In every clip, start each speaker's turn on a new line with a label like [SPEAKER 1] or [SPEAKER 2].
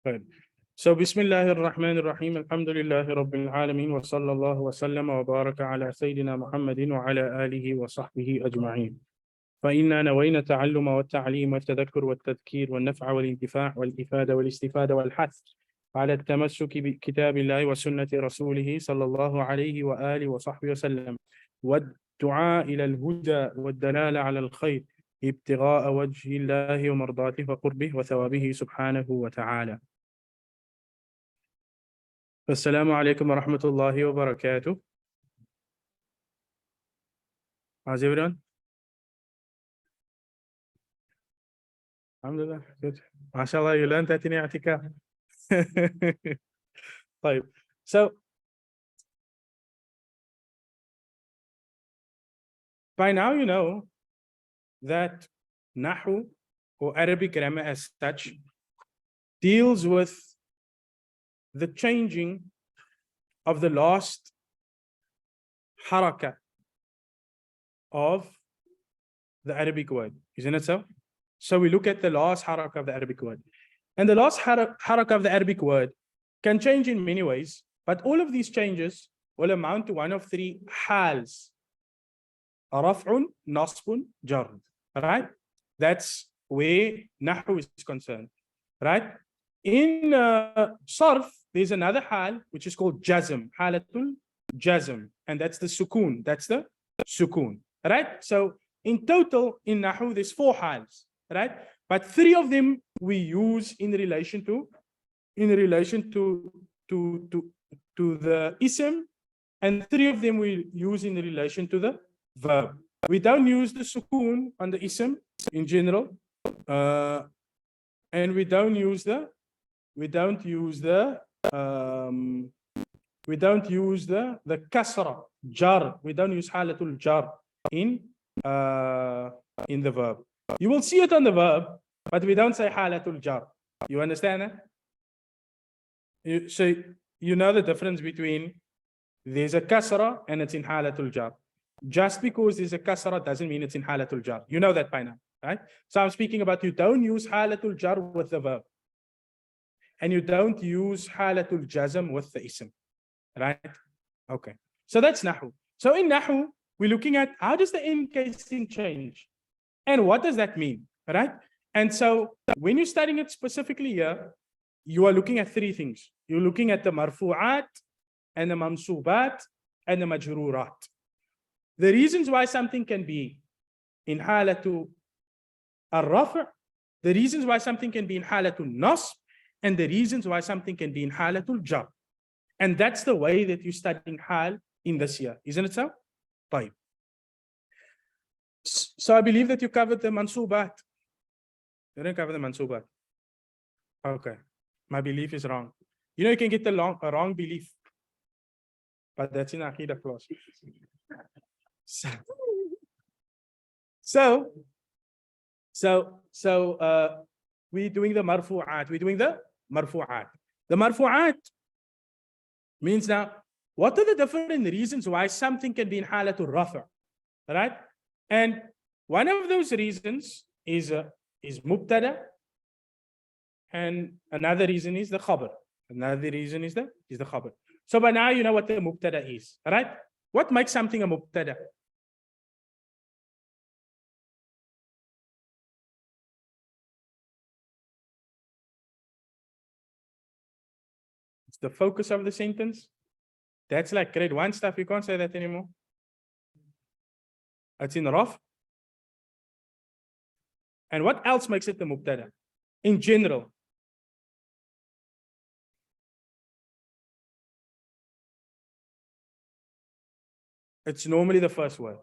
[SPEAKER 1] طيب. So بسم الله الرحمن الرحيم الحمد لله رب العالمين وصلى الله وسلم وبارك على سيدنا محمد وعلى آله وصحبه أجمعين. فإنا نوينا التعلم والتعليم والتذكر والتذكير والنفع والانتفاع والإفادة والاستفادة والحث على التمسك بكتاب الله وسنة رسوله صلى الله عليه وآله وصحبه وسلم، والدعاء إلى الهدى والدلالة على الخير ابتغاء وجه الله ومرضاته وقربه وثوابه سبحانه وتعالى. السلام عليكم ورحمة الله وبركاته. How's everyone? Alhamdulillah. Good. MashaAllah, you learned that in i'tikaf. طيب. So, by now you know that Nahwu, or Arabic grammar as such, deals with the changing of the last haraka of the Arabic word. Isn't it so? So we look at the last haraka of the Arabic word. And the last haraka of the Arabic word can change in many ways, but all of these changes will amount to one of three hals. Raf'un, nasbun, jar. Right? That's where Nahwu is concerned. Right? In Sarf, there's another hal which is called jazm, halatul jazm, and that's the sukoon. That's the sukoon. Right? So in total, in Nahwu, there's four hals. Right? But three of them we use in relation to the ism, and three of them we use in relation to the verb. We don't use the sukoon on the ism in general, and we don't use the kasra, jar. We don't use halatul jar in the verb. You will see it on the verb, but we don't say halatul jar. You understand that? So you know the difference between there's a kasra and it's in halatul jar. Just because there's a kasra doesn't mean it's in halatul jar. You know that by now, right? So I'm speaking about you don't use halatul jar with the verb, and you don't use halatul jazm with the ism, right? Okay. So that's Nahwu. So in Nahwu, we're looking at how does the encasing change? And what does that mean, right? And so when you're studying it specifically here, you are looking at three things. You're looking at the marfu'at and the mamsubat and the majrurat. The reasons why something can be in halatu al-raf', the reasons why something can be in halatu nasb, and the reasons why something can be in halatul jar. And that's the way that you're studying hal in this year, isn't it so? Fine. So I believe that you covered the mansubat. You didn't cover the mansubat. Okay. My belief is wrong. You know, you can get the wrong belief, but that's in Aqidah class. So we're doing the marfu'at. We're doing the marfu'at. The marfu'at means now, what are the different reasons why something can be in halatul rafa', right? And one of those reasons is mubtada, and another reason is the khabr. Another reason is the khabr. So by now you know what the mubtada is, right? What makes something a mubtada? It's the focus of the sentence. That's like grade 1 stuff. You can't say that anymore. It's in raf. And what else makes it the mubtada? In general. It's normally the first word.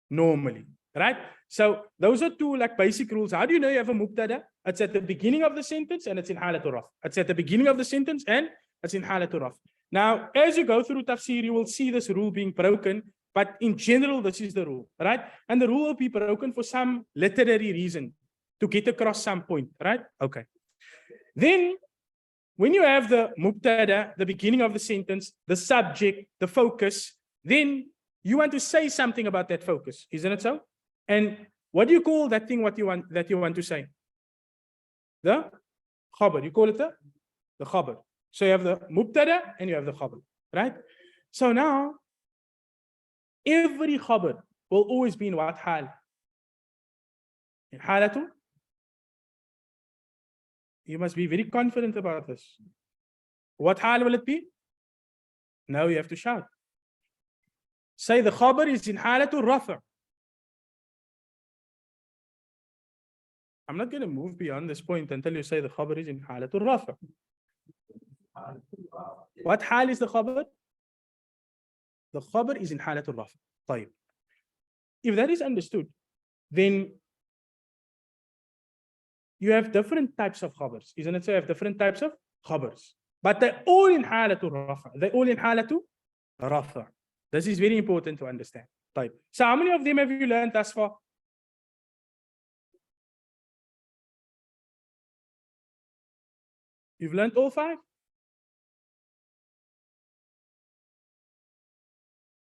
[SPEAKER 1] Normally. Right? So those are two like basic rules. How do you know you have a mubtada? It's at the beginning of the sentence and it's in halatul raf. It's at the beginning of the sentence and it's in halatul raf. Now, as you go through tafsir, you will see this rule being broken. But in general, this is the rule, right? And the rule will be broken for some literary reason to get across some point, right? Okay. Then, when you have the mubtada, the beginning of the sentence, the subject, the focus, then you want to say something about that focus, isn't it so? And what do you call that thing? What you want to say? The khabr. You call it the the Khabr. So you have the Mubtada and you have the Khabr, right? So now, every Khabr will always be in what hal? In halatu. You must be very confident about this. What hal will it be? Now you have to shout. Say the Khabr is in halatu rafa. I'm not going to move beyond this point until you say the Khabr is in halatu rafa. What hal is the Khabr? The Khabr is in halatu rafa. طيب. If that is understood, then you have different types of Khabrs, isn't it? So you have different types of Khabrs, but they're all in halatu rafa. They're all in halatu rafa. This is very important to understand. طيب. So how many of them have you learned thus far? You've learned all 5?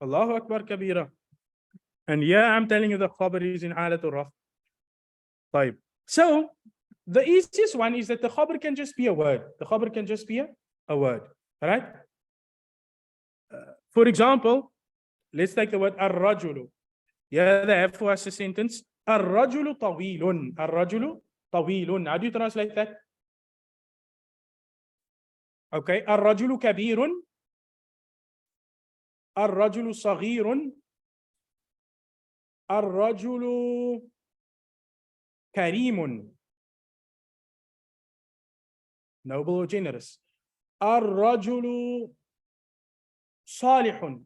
[SPEAKER 1] Allahu Akbar Kabira. And yeah, I'm telling you the Khabr is in Halatul Raf. طيب. So the easiest one is that the Khabr can just be a word. The Khabr can just be a word. Right? For example, let's take the word Ar-Rajulu. Yeah, they have for us a sentence. Ar-Rajulu Tawilun. Ar-Rajulu Tawilun. How do you translate that? Okay. Ar-Rajulu Kabirun. Ar-Rajulu Saghirun. Ar-Rajulu Karimun. Noble or generous. Ar-Rajulu Salihun.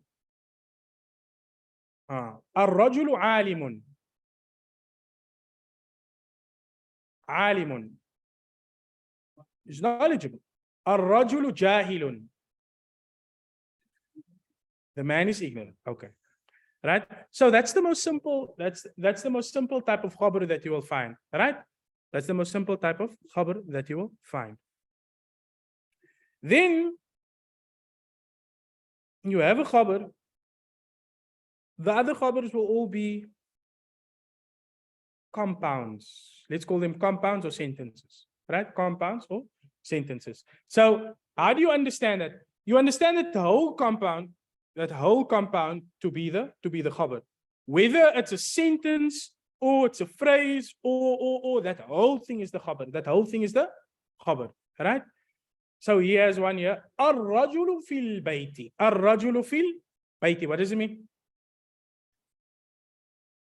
[SPEAKER 1] Ar-Rajulu Alimun. Alimun is knowledgeable. Ar-Rajulu Jahilun. The man is ignorant. Okay. Right? So that's the most simple, that's the most simple type of Khabr that you will find. Right? That's the most simple type of Khabr that you will find. Then you have a Khabr. The other Khabrs will all be compounds. Let's call them compounds or sentences. Right? Compounds or sentences. So how do you understand that? You understand that the whole compound, to be the Khabr. Whether it's a sentence or it's a phrase or that whole thing is the Khabr. That whole thing is the Khabr. Right? So he has one here. Ar-Rajulu fil bayti. Ar-Rajulu fil bayti. What does it mean?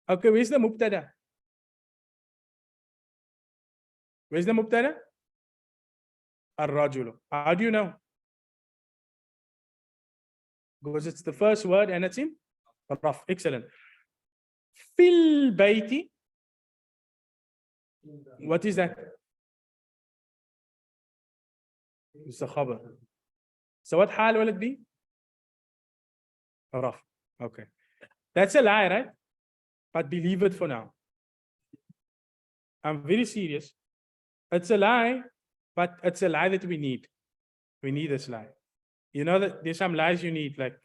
[SPEAKER 1] Okay, where's the Mubtada? Where's the Mubtada? Ar-Rajulu. How do you know? Because it's the first word and it's in Raf. Excellent. Fil bayti. What is that? It's a Khabr. So what hal will it be? Raf. Okay. That's a lie, right? But believe it for now. I'm very serious. It's a lie, but it's a lie that we need. We need this lie. You know that there's some lies you need, like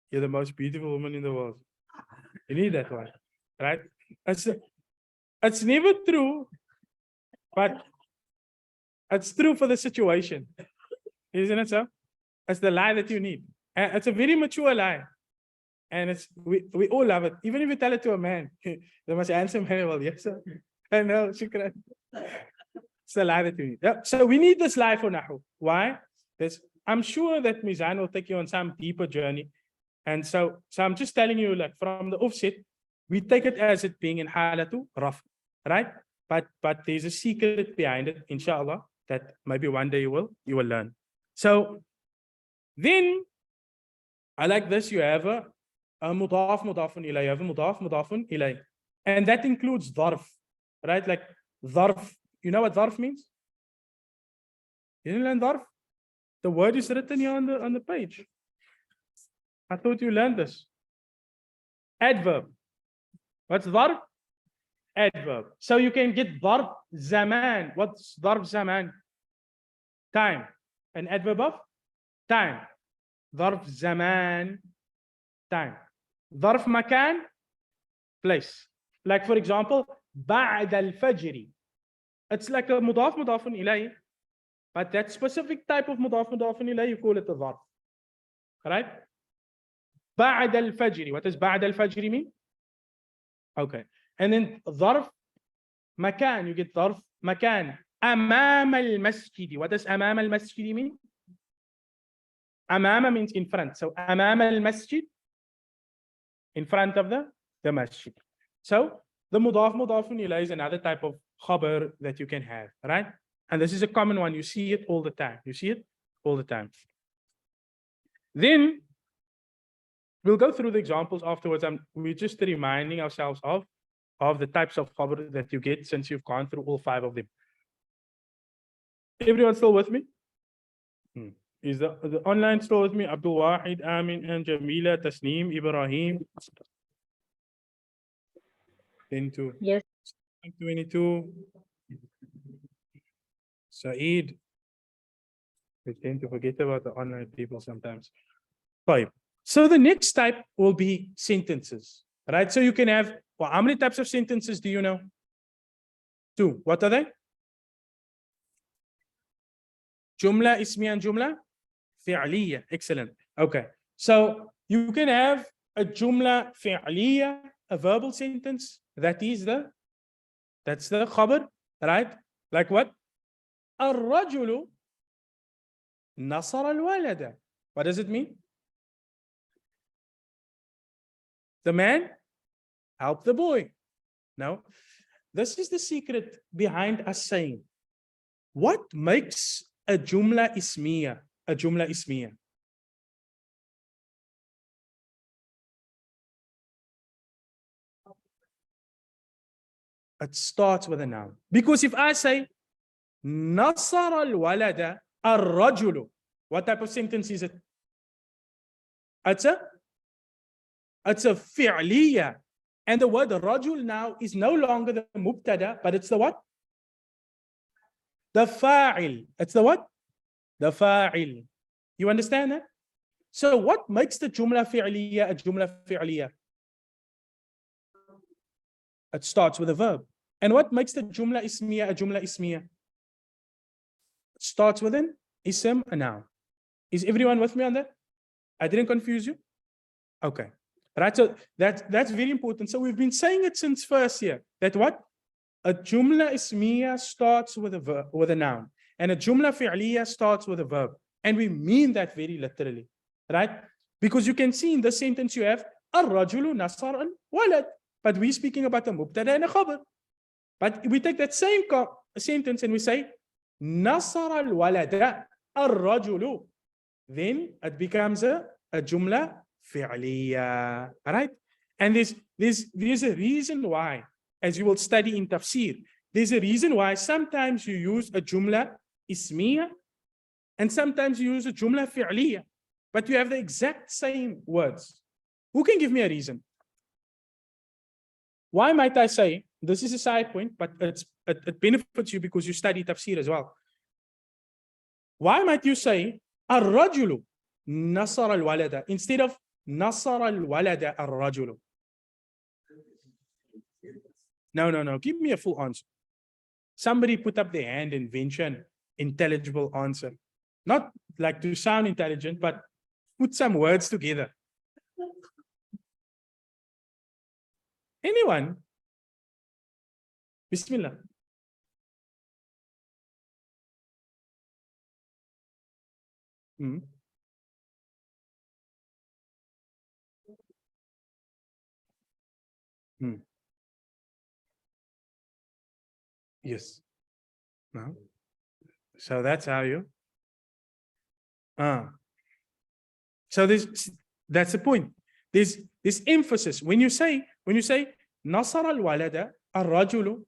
[SPEAKER 1] you're the most beautiful woman in the world. You need that one, right? It's never true, but it's true for the situation. Isn't it so? It's the lie that you need. And it's a very mature lie. And we all love it. Even if you tell it to a man, the most handsome man, well, yes, sir. I know, shukran. It's the lie that you need. Yep. So we need this lie for Nahwu. Why? I'm sure that Mizan will take you on some deeper journey. And so I'm just telling you, like from the offset, we take it as it being in halatu raf, right? But there's a secret behind it, inshallah, that maybe one day you will learn. So then I like this, you have a mudaf mudafun ilay, you have a mudaf mudafun ilay. And that includes dharf, right? Like dharf. You know what dharf means? You didn't learn dharf? The word is written here on the page. I thought you learned this. Adverb. What's dharf? Adverb. So you can get dharf zaman. What's dharf zaman? Time. An adverb of time. Dharf zaman. Time. Dharf makan. Place. Like for example, ba'd al-fajri. It's like a mudaf mudafun ilayh. But that specific type of mudaf ilayh, you call it a dharf. Right? بعد الفجر. What does بعد الفجر mean? Okay. And then ظرف مكان. You get ظرف مكان. أمام المسجد. What does أمام المسجد mean? أمام means in front. So أمام المسجد, in front of the masjid. So the mudaf ilayh is another type of khabr that you can have, right? And this is a common one. You see it all the time. You see it all the time. Then we'll go through the examples afterwards. We're just reminding ourselves of the types of khabr that you get since you've gone through all 5 of them. Everyone still with me? Is the online still with me? Abdul Wahid, Amin, and Jamila, Tasneem, Ibrahim. 10 to
[SPEAKER 2] Yes.
[SPEAKER 1] 22. Saeed. We tend to forget about the online people sometimes. 5. So the next type will be sentences, right? So you can have, well, how many types of sentences do you know? 2. What are they? Jumla ismiya and jumla fi'liya. Excellent. Okay. So you can have a jumla fi'liya, a verbal sentence. That's the khabar, right? Like what? الرجل نصر الولد. What does it mean? The man helped the boy. Now, this is the secret behind us saying, what makes a jumla ismiya a jumla ismiya? It starts with a noun. Because if I say, نصر الولد الرجل, what type of sentence is it? It's a fi'liya. And the word rajul now is no longer the mubtada, but it's the what? The fa'il. It's the what? The fa'il. You understand that? So what makes the jumla fi'liya a jumla fi'liya? It starts with a verb. And what makes the jumla ismiya a jumla ismiya? It starts with an ism, a noun. Is everyone with me on that? I didn't confuse you? Okay. Right, so that's very important. So we've been saying it since first year, that what? A jumla ismiya starts with a verb, with a noun. And a jumla fi'liya starts with a verb. And we mean that very literally, right? Because you can see in this sentence you have ar-rajulu nasar al-walad. But we're speaking about a mubtada and a khabr. But we take that same sentence and we say nasar al-walada ar-rajulu. Then it becomes a jumla fi'liya, right? And there's a reason why, as you will study in tafsir, there's a reason why sometimes you use a jumla ismiya and sometimes you use a jumla fi'liya, but you have the exact same words. Who can give me a reason? Why might I say, this is a side point, but it benefits you because you study tafsir as well. Why might you say ar-rajulu nasar al-walada instead of nasar al-walada ar-rajulu? No. Give me a full answer. Somebody put up their hand and venture an intelligible answer. Not like to sound intelligent, but put some words together. Anyone? Bismillah. Yes. No. So that's how you. So that's the point. There's this emphasis when you say nasar al-walada ar-rajulu,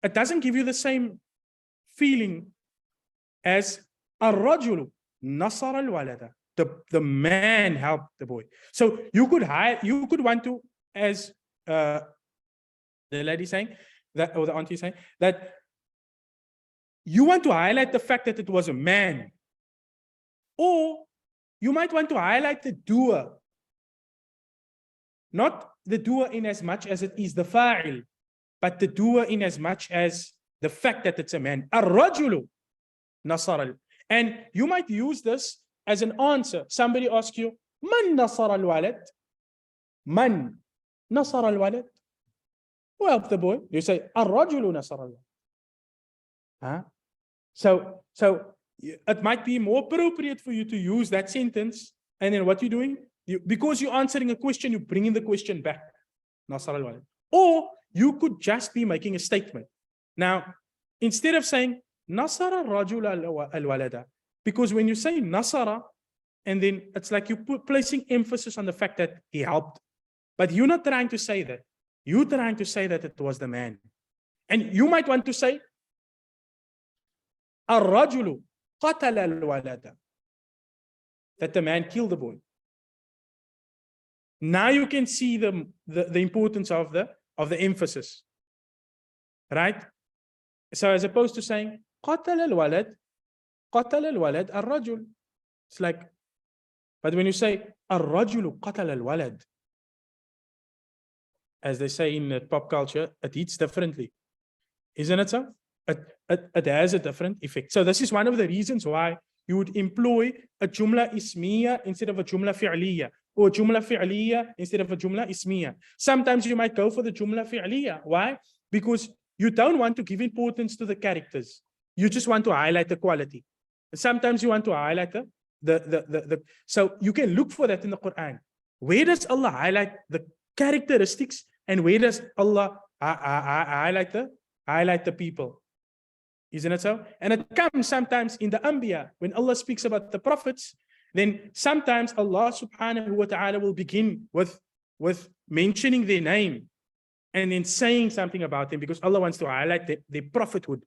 [SPEAKER 1] it doesn't give you the same feeling as ar-rajulu nasar al-walada. The man helped the boy. So you could want to, as the lady saying that, or the auntie saying that, you want to highlight the fact that it was a man, or you might want to highlight the doer, not the doer in as much as it is the fa'il, but the doer in as much as the fact that it's a man. Ar-rajulu Nasara. And you might use this as an answer. Somebody asks you, Man nasara al-walad? Man nasara al-walad? Who helped the boy? You say, Ar-rajulu nasara al-walad. Huh? So it might be more appropriate for you to use that sentence. And then what you're doing, because you're answering a question, you bring in the question back. Nasara al-walad. Or you could just be making a statement. Now, instead of saying, Nasara rajul al-walada, because when you say Nasara, and then it's like you're placing emphasis on the fact that he helped. But you're not trying to say that. You're trying to say that it was the man. And you might want to say, Ar-rajulu qatala al-walada, that the man killed the boy. Now you can see the importance of the emphasis. Right? So as opposed to saying, qatala al-walad ar-rajul. It's like, but when you say, ar-rajulu qatala al-walad, as they say in pop culture, it hits differently. Isn't it so? It has a different effect. So this is one of the reasons why you would employ a jumla ismiya instead of a jumla fi'liya, or a jumla fi'liya instead of a jumla ismiya. Sometimes you might go for the jumla fi'liya. Why? Because you don't want to give importance to the characters. You just want to highlight the quality. Sometimes you want to highlight so you can look for that in the Quran. Where does Allah highlight the characteristics, and where does Allah highlight the people? Isn't it so? And it comes sometimes in the Anbiya, when Allah speaks about the prophets, then sometimes Allah subhanahu wa ta'ala will begin with mentioning their name and then saying something about them, because Allah wants to highlight their prophethood.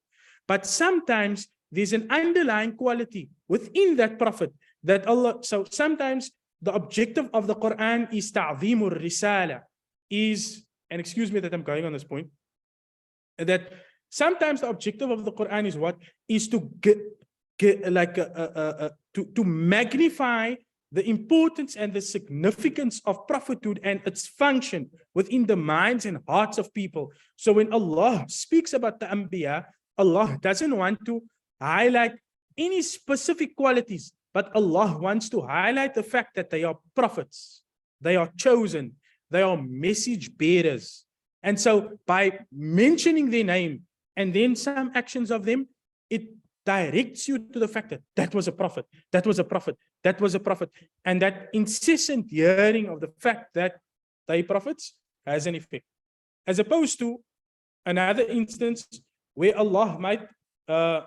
[SPEAKER 1] But sometimes there's an underlying quality within that prophet that Allah, so sometimes the objective of the Quran is ta'zimur risala, and excuse me that I'm going on this point, that sometimes the objective of the Quran is what? Is to to magnify the importance and the significance of prophethood and its function within the minds and hearts of people. So when Allah speaks about the Anbiya, Allah doesn't want to highlight any specific qualities, but Allah wants to highlight the fact that they are prophets, they are chosen, they are message bearers. And so by mentioning their name and then some actions of them, it directs you to the fact that that was a prophet, that was a prophet, that was a prophet. And that incessant hearing of the fact that they prophets has an effect. As opposed to another instance where Allah might, the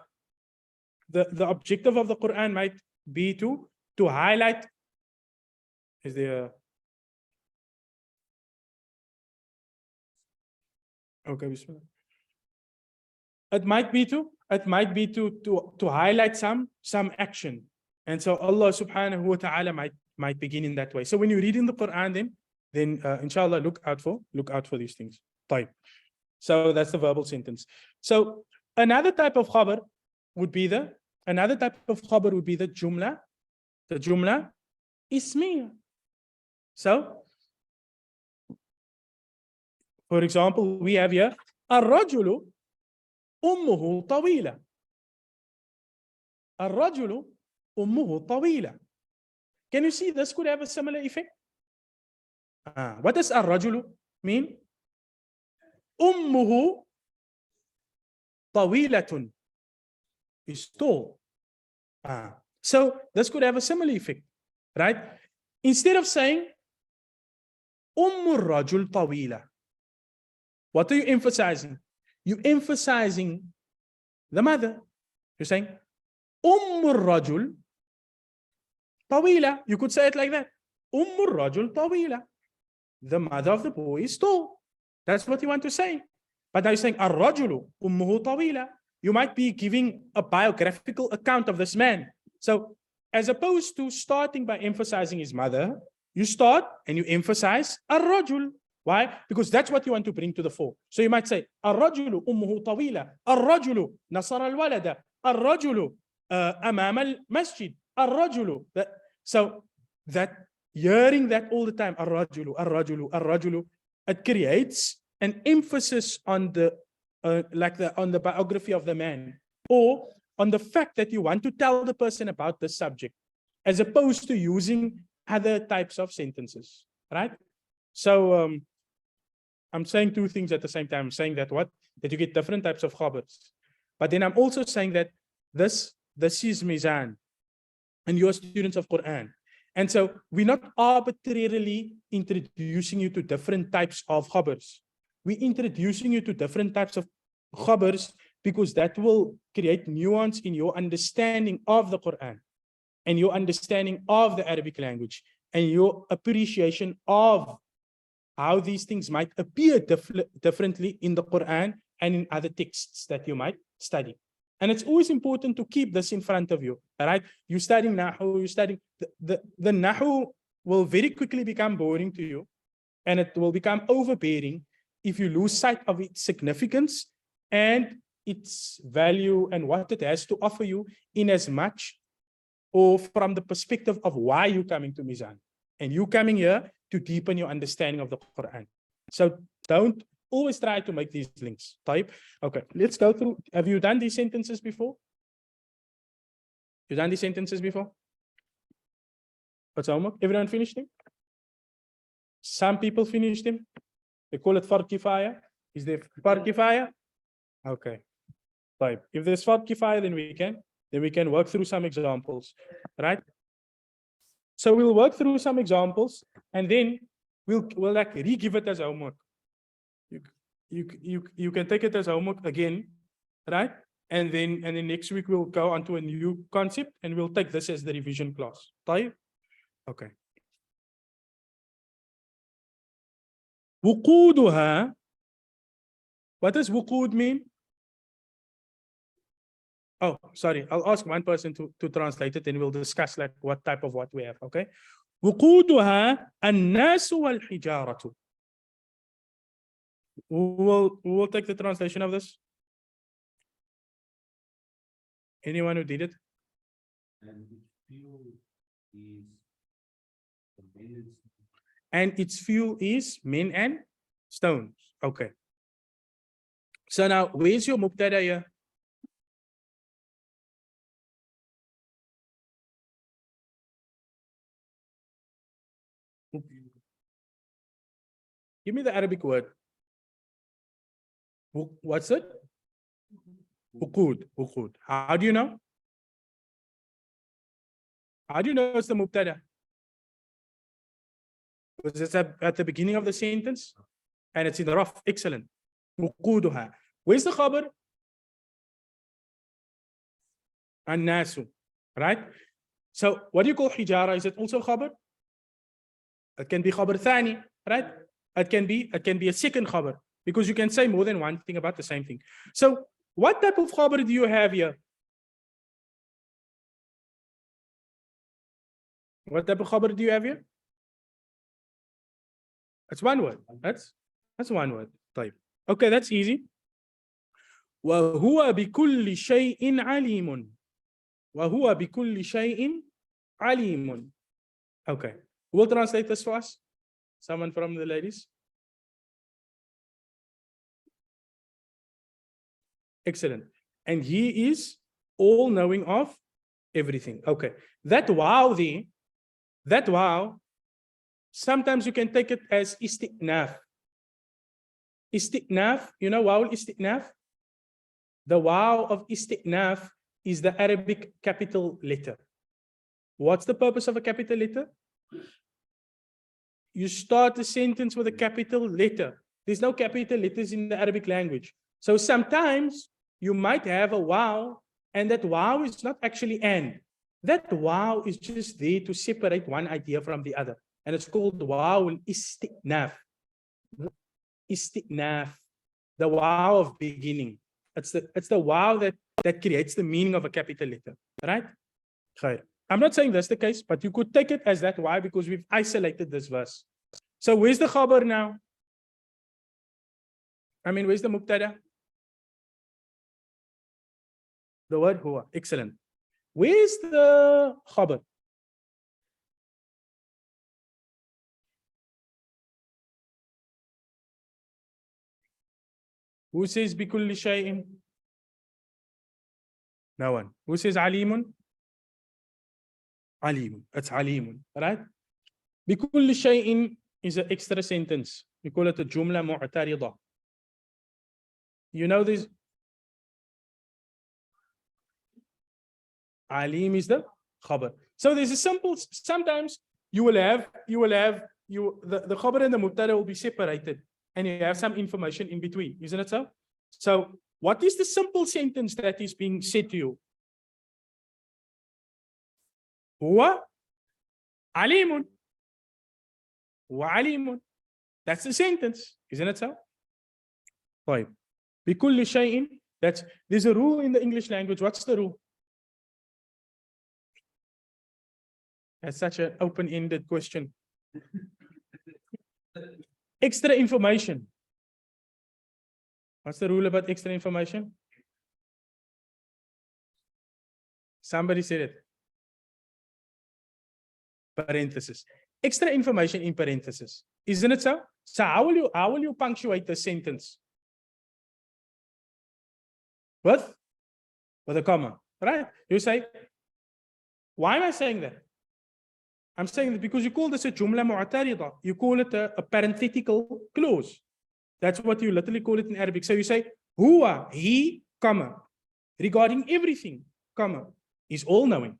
[SPEAKER 1] objective of the Quran might be to highlight, is there okay, bismillah. It might be to highlight some action. And so Allah subhanahu wa ta'ala might begin in that way. So when you read in the Quran, then inshallah look out for these things. Type. So that's the verbal sentence. So another type of khabr would be the jumla ismiya. So for example, we have here ar-rajulu ummuhu tawila. Ar-rajulu ummuhu tawila. Can you see this could have a similar effect? What does ar-rajulu mean? Ummuhu tawilatun, is tall. So this could have a similar effect, right? Instead of saying ummur rajul tawila, what are you emphasizing? You're emphasizing the mother. You're saying ummur rajul tawila. You could say it like that. Ummur rajul tawila. The mother of the boy is tall. That's what you want to say. But now you're saying ar-rajulu ummuhu tawila. You might be giving a biographical account of this man. So as opposed to starting by emphasizing his mother, you start and you emphasize ar-rajul. Why? Because that's what you want to bring to the fore. So you might say ar-rajulu ummuhu tawila, ar-rajulu nasara al-walada, ar-rajulu amam al-masjid, ar-rajulu. So that hearing that all the time, ar-rajulu, ar-rajulu, ar-rajulu, it creates an emphasis on the biography of the man, or on the fact that you want to tell the person about the subject, as opposed to using other types of sentences, right? So I'm saying two things at the same time. I'm saying that that you get different types of khabrs. But then I'm also saying that this is Mizan, and you're students of Quran. And so we're not arbitrarily introducing you to different types of khabrs. We're introducing you to different types of khabrs because that will create nuance in your understanding of the Quran and your understanding of the Arabic language and your appreciation of how these things might appear differently in the Quran and in other texts that you might study. And it's always important to keep this in front of you, all right? You're studying Nahwu, you're studying, the Nahwu will very quickly become boring to you, and it will become overbearing if you lose sight of its significance and its value and what it has to offer you in as much or from the perspective of why you're coming to Mizan. And you coming here to deepen your understanding of the Quran. So don't always try to make these links. Type. Okay, let's go through. Have you done these sentences before? You done these sentences before? What's homework? Everyone finished them? Some people finished them. They call it Fard Kifaya. Is there Fard Kifaya? Okay. Type. If there's Fard Kifaya, then we can work through some examples, right? So we'll work through some examples, and then we'll like re-give it as homework. You can take it as homework again, right? And then next week we'll go on to a new concept, and we'll take this as the revision class. طيب? Okay. وقودها. What does wuqud mean? Oh, sorry. I'll ask one person to translate it, and we'll discuss like what type of what we have. Okay. وقودها الناس والحجارة. We'll take the translation of this. Anyone who did it? And its fuel is men and stones. Okay. So now, where's your mubtada here? Give me the Arabic word. What's it? Uqud. Uqud. How do you know? How do you know it's the mubtada? Was it at the beginning of the sentence? And it's in the raf. Excellent. Uquduha. Where's the khabr? An-nasu. Right? So what do you call hijara? Is it also khabr? It can be khabr thani, right? It can be a second khabr, because you can say more than one thing about the same thing. So what type of khabr do you have here? What type of khabr do you have here? That's one word. That's one word. طيب. Okay, that's easy. وهو بكل شيء عليم. وهو بكل شيء عليم. Okay. Who will translate this for us? Someone from the ladies? Excellent. And he is all knowing of everything. Okay. That wow there, that wow, sometimes you can take it as istiqnaf. Istiqnaf, you know wow istiqnaf? The wow of istiqnaf is the Arabic capital letter. What's the purpose of a capital letter? You start a sentence with a capital letter. There's no capital letters in the Arabic language. So sometimes you might have a wow, and that wow is not actually and. That wow is just there to separate one idea from the other. And it's called wow al-istiqnaf. Istiqnaf. The wow of beginning. It's the wow that creates the meaning of a capital letter. Right? I'm not saying that's the case, but you could take it as that. Why? Because we've isolated this verse. So where's the khabar now? I mean, where's the mubtada? The word huwa. Excellent. Where's the khabar? Who says bikulli shay'in? No one. Who says alimun? Alimun. It's alimun, right? بكل شيء is an extra sentence. We call it a jumla mu'tarida. You know this? Alim is the khabr. So there's a simple, sometimes the khabr and the mubtada will be separated and you have some information in between, isn't it so? So what is the simple sentence that is being said to you? Huwa alimun. Huwa alimun. That's the sentence, isn't it so? طيب. بكل شيء, there's a rule in the English language. What's the rule? That's such an open-ended question. Extra information. What's the rule about extra information? Somebody said it. Parenthesis. Extra information in parenthesis. Isn't it so? So how will you punctuate the sentence? With a comma, right? You say, why am I saying that? I'm saying that because you call this a jumla mu'tarida. You call it a parenthetical clause. That's what you literally call it in Arabic. So you say, huwa, he, comma, regarding everything, comma, is all-knowing.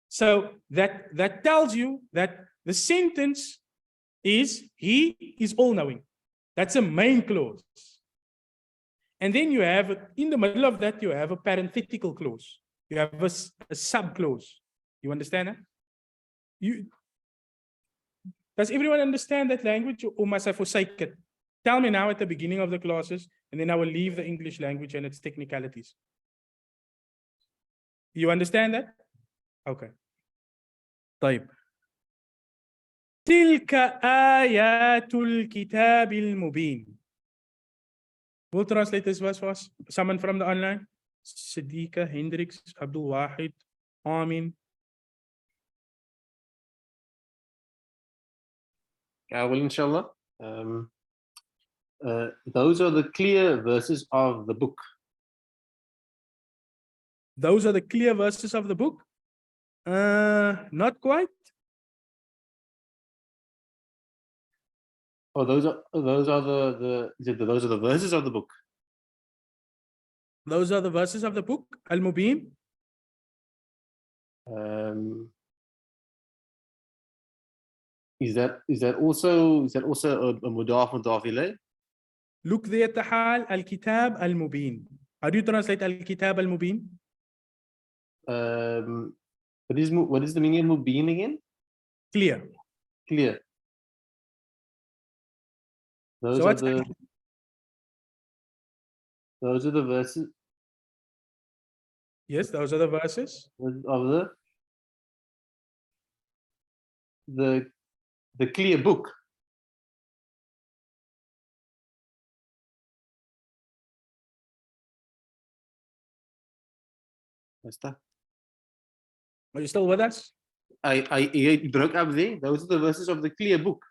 [SPEAKER 1] So that tells you that the sentence is, he is all-knowing. That's a main clause. And then you have, in the middle of that, you have a parenthetical clause. You have a sub-clause. You understand that? Does everyone understand that language, or must I forsake it? Tell me now at the beginning of the classes, and then I will leave the English language and its technicalities. You understand that? Okay. طيب. تلك آيات الكتاب المبين. We'll translate this verse for us. Someone from the online? Siddiqa, Hendricks, Abdul Wahid, Amin.
[SPEAKER 2] Well, inshallah. Those are the clear verses of the book.
[SPEAKER 1] Those are the clear verses of the book? Not quite.
[SPEAKER 2] Oh, those are the verses of the book.
[SPEAKER 1] Those are the verses of the book, Al-Mubin.
[SPEAKER 2] Is that also a mudaf ilayh?
[SPEAKER 1] Look there, Tahal, Al-Kitab Al-Mubin. How do you translate Al-Kitab Al-Mubin?
[SPEAKER 2] What is the meaning of mubin again?
[SPEAKER 1] Clear.
[SPEAKER 2] Clear. Those
[SPEAKER 1] So
[SPEAKER 2] are the verses.
[SPEAKER 1] Yes, those are the verses
[SPEAKER 2] of the clear book.
[SPEAKER 1] Are you still with us?
[SPEAKER 2] I broke up there. Those are the verses of the clear book.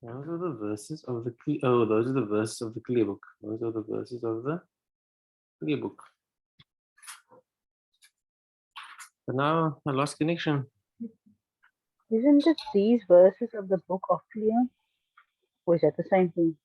[SPEAKER 2] Those are the verses of the clear. Oh, those are the verses of the clear book. Those are the verses of the clear book. But now I lost connection.
[SPEAKER 3] Isn't it these verses of the book of clear? Or is that the same thing?